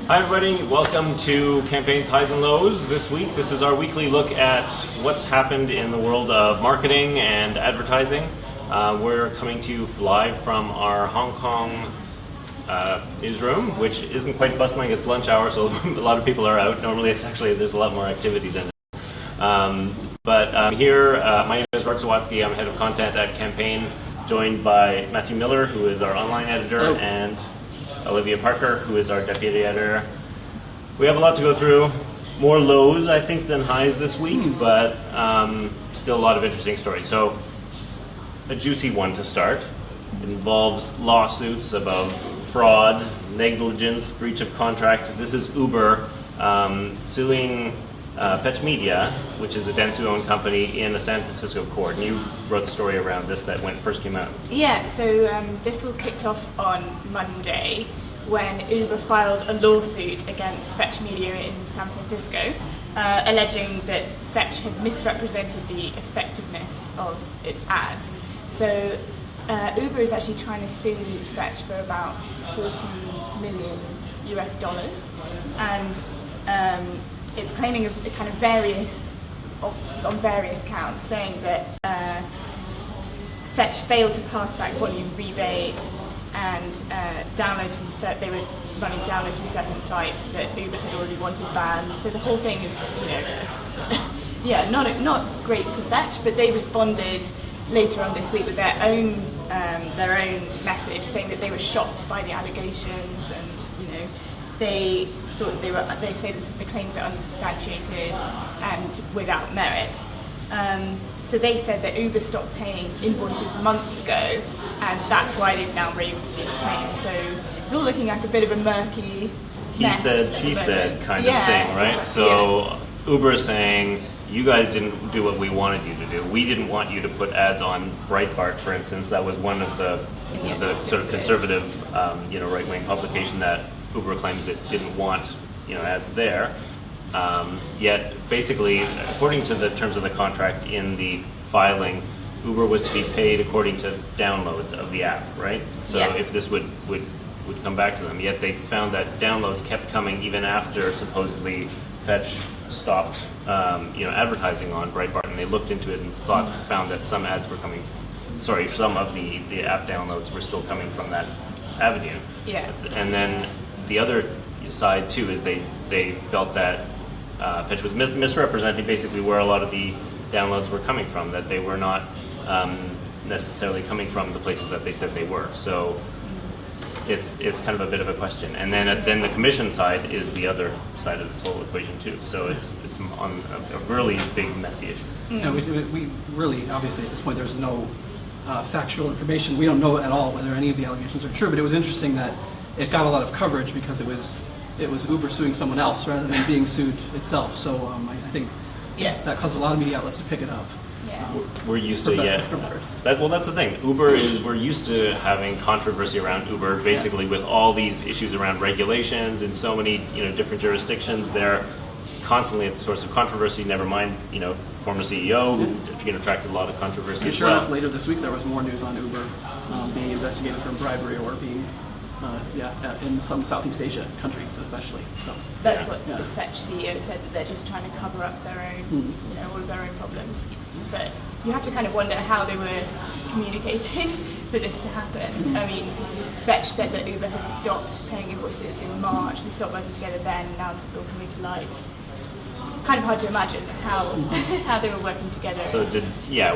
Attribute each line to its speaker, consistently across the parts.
Speaker 1: Hi everybody, welcome to Campaign's Highs and Lows. This week, this is our weekly look at what's happened in the world of marketing and advertising. We're coming to you live from our Hong Kong newsroom, which isn't quite bustling. It's lunch hour, so a lot of people are out. Normally there's a lot more activity than here. My name is Rod Sawatsky. I'm head of content at Campaign, joined by Matthew Miller, who is our online editor, and Olivia Parker, who is our deputy editor. We have a lot to go through. More lows, I think, than highs this week, but still a lot of interesting stories. So, a juicy one to start. It involves lawsuits about fraud, negligence, breach of contract. This is Uber suing Fetch Media, which is a Dentsu-owned company, in a San Francisco court. And you wrote the story around this that when it first came out.
Speaker 2: Yeah, so this all kicked off on Monday when Uber filed a lawsuit against Fetch Media in San Francisco, alleging that Fetch had misrepresented the effectiveness of its ads. So Uber is actually trying to sue Fetch for about $40 million US, and it's claiming a kind of on various counts, saying that Fetch failed to pass back volume rebates and downloads from they were running downloads from certain sites that Uber had already wanted banned. So the whole thing is, yeah, not great for Fetch, but they responded later on this week with their own message, saying that they were shocked by the allegations, and they say the claims are unsubstantiated and without merit. So they said that Uber stopped paying invoices months ago, and that's why they've now raised these claims. So it's all looking like a bit of a murky mess.
Speaker 1: He said, she said kind of thing, right? So Uber is saying, you guys didn't do what we wanted you to do. We didn't want you to put ads on Breitbart, for instance. That was one of the sort of conservative, right-wing publication that Uber claims it didn't want, ads there. Yet, basically, according to the terms of the contract in the filing, Uber was to be paid according to downloads of the app, right? So if this would come back to them. Yet they found that downloads kept coming even after supposedly Fetch stopped, advertising on Breitbart, and they looked into it and found that some ads were coming. Some of the app downloads were still coming from that avenue.
Speaker 2: Yeah.
Speaker 1: And then the other side too is they felt that Fetch was misrepresenting basically where a lot of the downloads were coming from, that they were not necessarily coming from the places that they said they were. So it's kind of a bit of a question. And then the commission side is the other side of this whole equation too. So it's on a really big, messy issue.
Speaker 3: Yeah, we really, obviously at this point there's no factual information. We don't know at all whether any of the allegations are true, but it was interesting that it got a lot of coverage because it was Uber suing someone else rather than being sued itself. So I think that caused a lot of media outlets to pick it up.
Speaker 2: Yeah.
Speaker 1: We're used to that's the thing. We're used to having controversy around Uber, basically with all these issues around regulations in so many different jurisdictions. They're constantly at the source of controversy. Never mind former CEO who attracted a lot of controversy.
Speaker 3: And sure enough, later this week there was more news on Uber being investigated for bribery or being in some Southeast Asia countries especially. So
Speaker 2: that's what the Fetch CEO said, that they're just trying to cover up their own, all of their own problems. But you have to kind of wonder how they were communicating for this to happen. I mean, Fetch said that Uber had stopped paying invoices in March, they stopped working together then, and now this is all coming to light. It's kind of hard to imagine how they were working together.
Speaker 1: So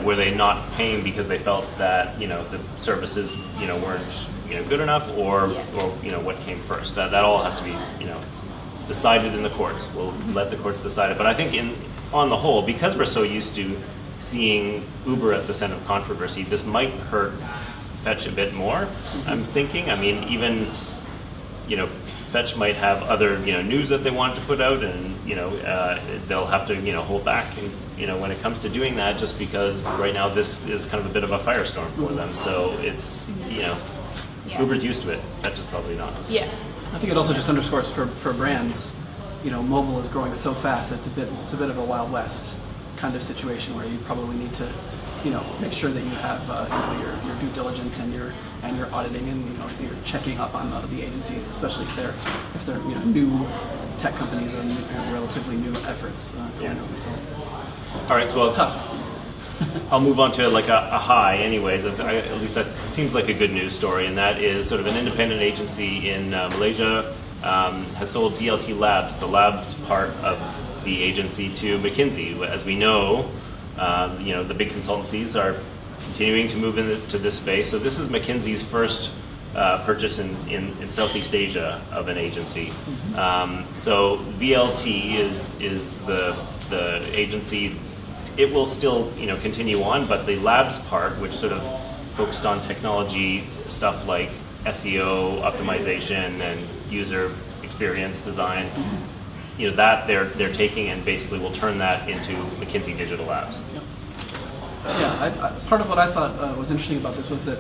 Speaker 1: were they not paying because they felt that the services weren't good enough, or what came first? That all has to be decided in the courts. We'll let the courts decide it. But I think on the whole, because we're so used to seeing Uber at the center of controversy, this might hurt Fetch a bit more. I'm thinking. I mean, even Fetch might have other news that they want to put out, and they'll have to hold back when it comes to doing that, just because right now this is kind of a bit of a firestorm for them. So it's Uber's used to it. Fetch is probably not.
Speaker 2: Yeah.
Speaker 3: I think it also just underscores for brands, mobile is growing so fast. It's a bit of a Wild West kind of situation where you probably need to make sure that you have your due diligence and your auditing, and you're checking up on the agencies, especially if they're new tech companies or relatively new efforts going on. So
Speaker 1: all right, so
Speaker 3: it's tough.
Speaker 1: I'll move on to like a high anyways. At least it seems like a good news story, and that is sort of an independent agency in Malaysia has sold DLT Labs, the labs part of the agency, to McKinsey. As we know, the big consultancies are continuing to move into this space. So this is McKinsey's first purchase in Southeast Asia of an agency. So VLT is the agency. It will still continue on, but the labs part, which sort of focused on technology stuff like SEO optimization and user experience design, that they're taking and basically will turn that into McKinsey Digital Labs.
Speaker 3: Yep. Yeah, part of what I thought was interesting about this was that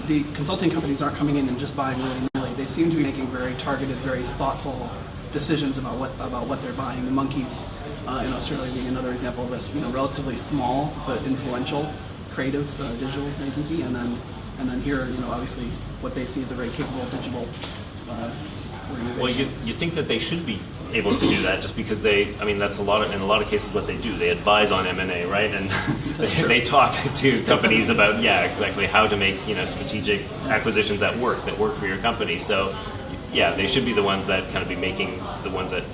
Speaker 3: the consulting companies aren't coming in and just buying willy-nilly. They seem to be making very targeted, very thoughtful decisions about what they're buying. The Monkeys in Australia being another example of this, relatively small but influential creative digital agency, and then here, obviously what they see is a very capable digital organization.
Speaker 1: Well, you think that they should be able to do that, just because that's in a lot of cases what they do. They advise on M&A, right? And they talk to companies about exactly how to make strategic acquisitions that work for your company. So yeah, they should be the ones that kind of be making the ones that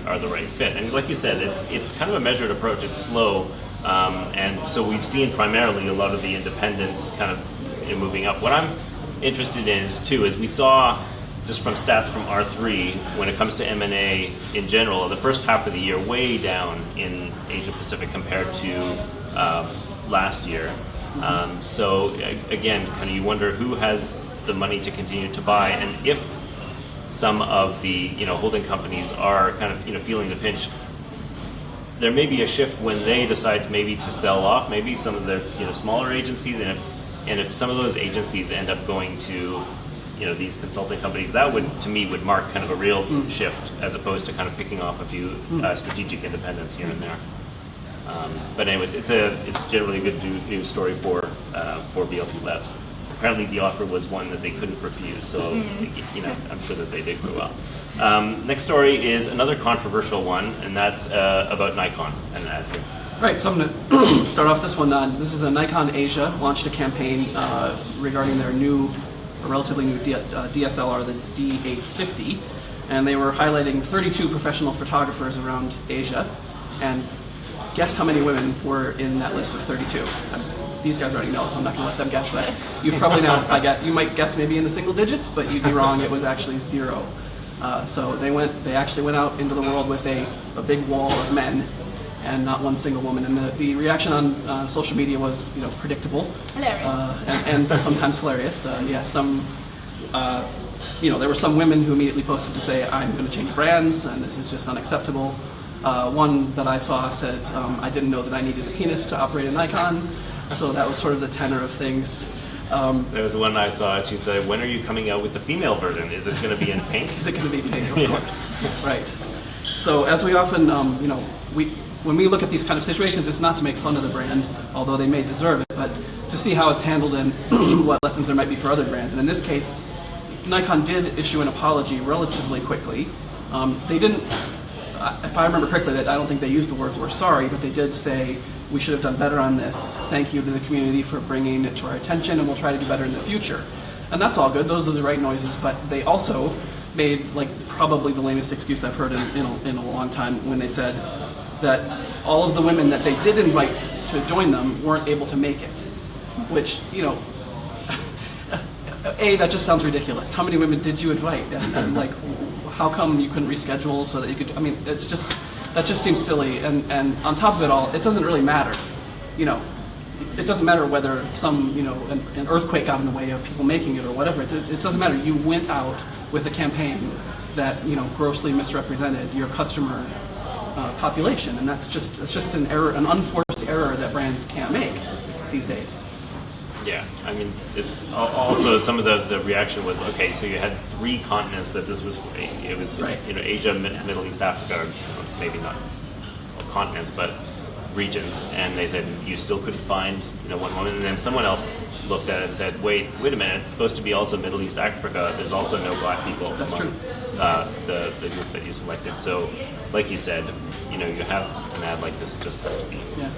Speaker 1: are the right fit. And like you said, it's kind of a measured approach. It's slow, and so we've seen primarily a lot of the independents kind of moving up. What I'm interested in is we saw just from stats from R3 when it comes to M&A in general, the first half of the year way down in Asia Pacific compared to last year. So again, kind of you wonder who has the money to continue to buy, and if some of the holding companies are kind of feeling the pinch, there may be a shift when they decide to sell off maybe some of the smaller agencies, and if some of those agencies end up going to these consulting companies, that would mark kind of a real shift, as opposed to kind of picking off a few strategic independents here and there. But anyways, it's generally a good news story for DLT Labs. Apparently the offer was one that they couldn't refuse, so I'm sure that they did go well. Next story is another controversial one, and that's about Nikon and ad here.
Speaker 3: Right, so I'm going to start off this one. This is Nikon Asia launched a campaign regarding their relatively new DSLR, the D850, and they were highlighting 32 professional photographers around Asia, and guess how many women were in that list of 32? These guys already know, so I'm not going to let them guess, but you've probably you might guess maybe in the single digits, but you'd be wrong, it was actually 0. So they actually went out into the world with a big wall of men and not one single woman. And the reaction on social media was predictable.
Speaker 2: Hilarious.
Speaker 3: And sometimes hilarious. There were some women who immediately posted to say, I'm going to change brands, and this is just unacceptable. One that I saw said, I didn't know that I needed a penis to operate a Nikon. So that was sort of the tenor of things.
Speaker 1: There was one I saw, she said, when are you coming out with the female version? Is it going to be in pink?
Speaker 3: Is it going to be pink? Of course. Right. So as we often, when we look at these kind of situations, it's not to make fun of the brand, although they may deserve it, but to see how it's handled and what lessons there might be for other brands. And in this case, Nikon did issue an apology relatively quickly. They didn't, if I remember correctly, I don't think they used the words "we're sorry," but they did say, we should have done better on this. Thank you to the community for bringing it to our attention, and we'll try to do better in the future. And that's all good. Those are the right noises. But they also made probably the lamest excuse I've heard in a long time when they said that all of the women that they did invite to join them weren't able to make it. Which, that just sounds ridiculous. How many women did you invite? And how come you couldn't reschedule so that you could? That just seems silly, and on top of it all, it doesn't really matter. It doesn't matter whether an earthquake got in the way of people making it or whatever. It doesn't matter. You went out with a campaign that grossly misrepresented your customer population, and it's just an error, an unforced error that brands can't make these days.
Speaker 1: Yeah, also some of the reaction was, okay, so you had 3 continents that this was, right. Asia, Middle East, Africa, maybe not continents, but regions, and they said you still couldn't find one woman, and then someone else looked at it and said, wait a minute, it's supposed to be also Middle East Africa. There's also no black people
Speaker 3: That's
Speaker 1: among
Speaker 3: true.
Speaker 1: The group that you selected. So, like you said, you have an ad like this, it just has to be.
Speaker 3: Yeah.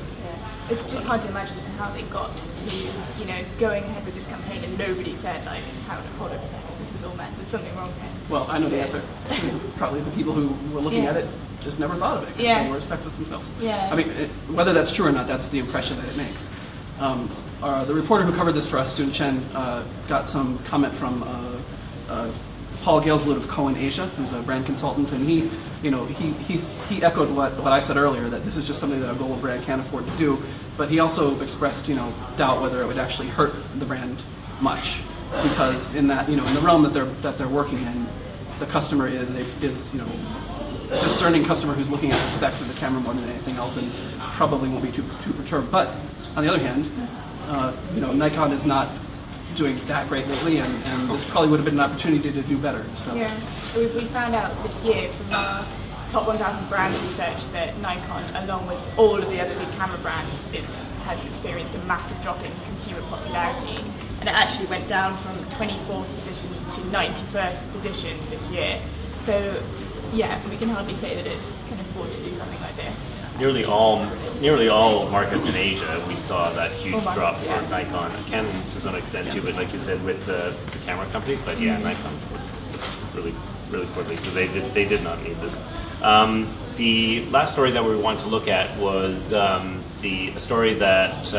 Speaker 2: It's just hard to imagine how they got to, going ahead with this campaign and nobody said, like, hold on a second, this is all meant, there's something wrong here.
Speaker 3: Well, I know the answer. Probably the people who were looking at it just never thought of it because they were sexist themselves.
Speaker 2: Yeah.
Speaker 3: I mean, whether that's true or not, that's the impression that it makes. The reporter who covered this for us, Soon Chen, got some comment from Paul Galesloot of Cohen Asia, who's a brand consultant, and he echoed what I said earlier, that this is just something that a global brand can't afford to do. But he also expressed doubt whether it would actually hurt the brand much, because in that in the realm that they're working in, the customer is discerning customer who's looking at the specs of the camera more than anything else, and probably won't be too perturbed. But on the other hand, Nikon is not doing that great lately, and this probably would have been an opportunity to do better. So.
Speaker 2: Yeah, we found out this year from our top 1,000 brands research that Nikon, along with all of the other big camera brands, has experienced a massive drop in consumer popularity, and it actually went down from 24th position to 91st position this year. So yeah, we can hardly say that it's can afford to do something like this.
Speaker 1: Nearly all markets in Asia, we saw that huge drop for Nikon. Canon to some extent too, but like you said, with the camera companies. But yeah, Nikon was really poorly, so they did not need this. The last story that we wanted to look at was the story that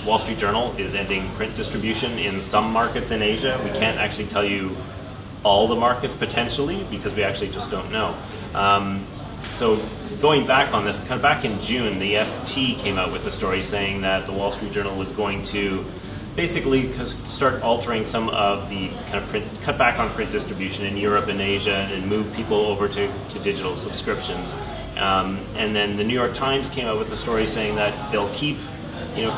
Speaker 1: Wall Street Journal is ending print distribution in some markets in Asia. We can't actually tell you all the markets potentially because we actually just don't know. So going back on this, kind of back in June, the FT came out with a story saying that the Wall Street Journal was going to basically start altering some of the kind of cut back on print distribution in Europe and Asia and move people over to digital subscriptions. And then the New York Times came out with a story saying that they'll keep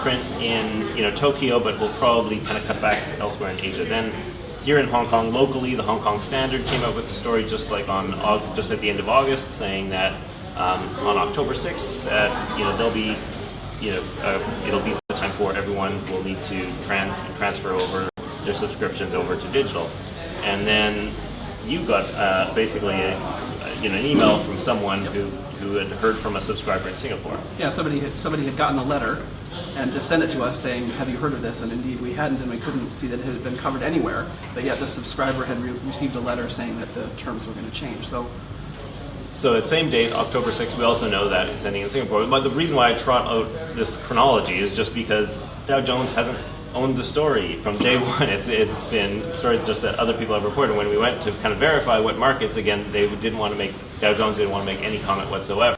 Speaker 1: print in Tokyo, but will probably kind of cut back elsewhere in Asia. Then here in Hong Kong, locally, the Hong Kong Standard came out with a story just at the end of August, saying that on October 6th, that they'll be, it'll be the time for everyone will need to transfer over their subscriptions over to digital. And then you got basically an email from someone who had heard from a subscriber in Singapore.
Speaker 3: Yeah, somebody had gotten a letter and just sent it to us saying, have you heard of this? And indeed we hadn't, and we couldn't see that it had been covered anywhere. But yet the subscriber had received a letter saying that the terms were going to change. So
Speaker 1: at same date, October 6th, we also know that it's ending in Singapore. But the reason why I trot out this chronology is just because Dow Jones hasn't owned the story from day one. It's been stories just that other people have reported. When we went to kind of verify what markets, again, Dow Jones didn't want to make any comment whatsoever.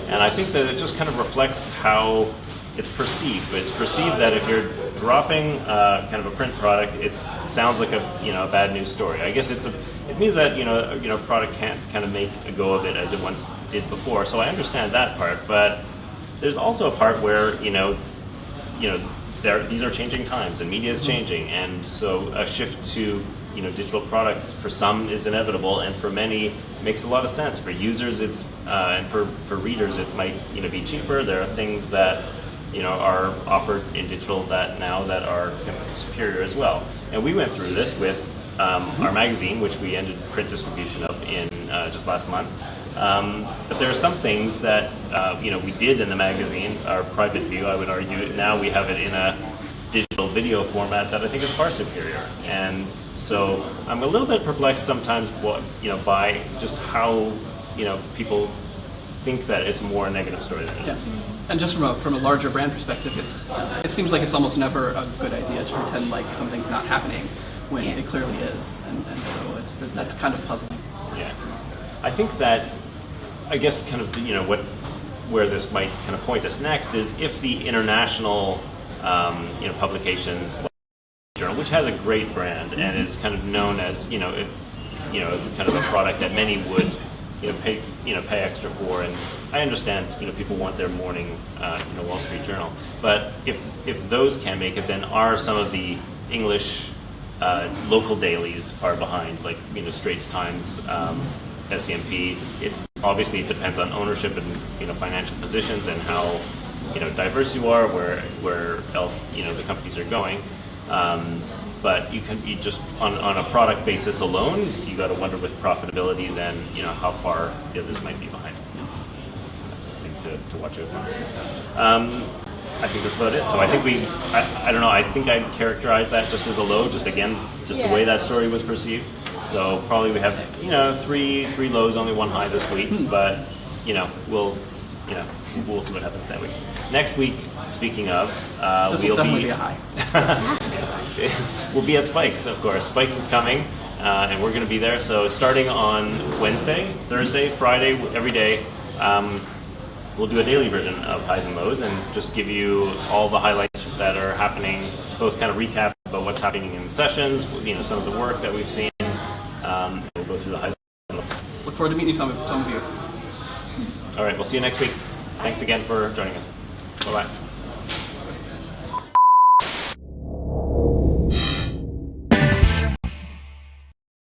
Speaker 1: And I think that it just kind of reflects how it's perceived. But it's perceived that if you're dropping kind of a print product, it sounds like a bad news story. I guess it means that a product can't kind of make a go of it as it once did before. So I understand that part, but there's also a part where these are changing times and media is changing, and so a shift to digital products for some is inevitable, and for many makes a lot of sense. For users, it's and for readers, it might be cheaper. There are things that are offered in digital that are superior as well. And we went through this with our magazine, which we ended print distribution of in just last month. But there are some things that we did in the magazine, our private view, I would argue. Now we have it in a digital video format that I think is far superior. And so I'm a little bit perplexed sometimes by just how people think that it's more a negative story than it is.
Speaker 3: yes. And just from a larger brand perspective, it seems like it's almost never a good idea to pretend like something's not happening when it clearly is, and so that's kind of puzzling.
Speaker 1: Yeah, I think that kind of where this might kind of point us next is if the international publications, like Journal, which has a great brand and is kind of known as as kind of a product that many would pay extra for, and I understand people want their morning Wall Street Journal, but if those can make it, then are some of the English local dailies far behind, like Straits Times, SCMP. obviously it depends on ownership and financial positions and how diverse you are, where else the companies are going. But you just on a product basis alone, you got to wonder with profitability then how far the others might be behind. That's things to watch out for. I think that's about it. So I think I don't know. I think I'd characterize that just as a low, just the way that story was perceived. So probably we have three lows, only one high this week. But we'll see what happens that week. Next week, speaking of,
Speaker 3: this will definitely be a high.
Speaker 1: We'll be at Spikes, of course. Spikes is coming, and we're going to be there. So starting on Wednesday, Thursday, Friday, every day, we'll do a daily version of highs and lows and just give you all the highlights that are happening, both kind of recap about what's happening in the sessions, some of the work that we've seen. We'll go through the highs and lows.
Speaker 3: Look forward to meeting some of you.
Speaker 1: All right, we'll see you next week. Thanks again for joining us. Bye-bye.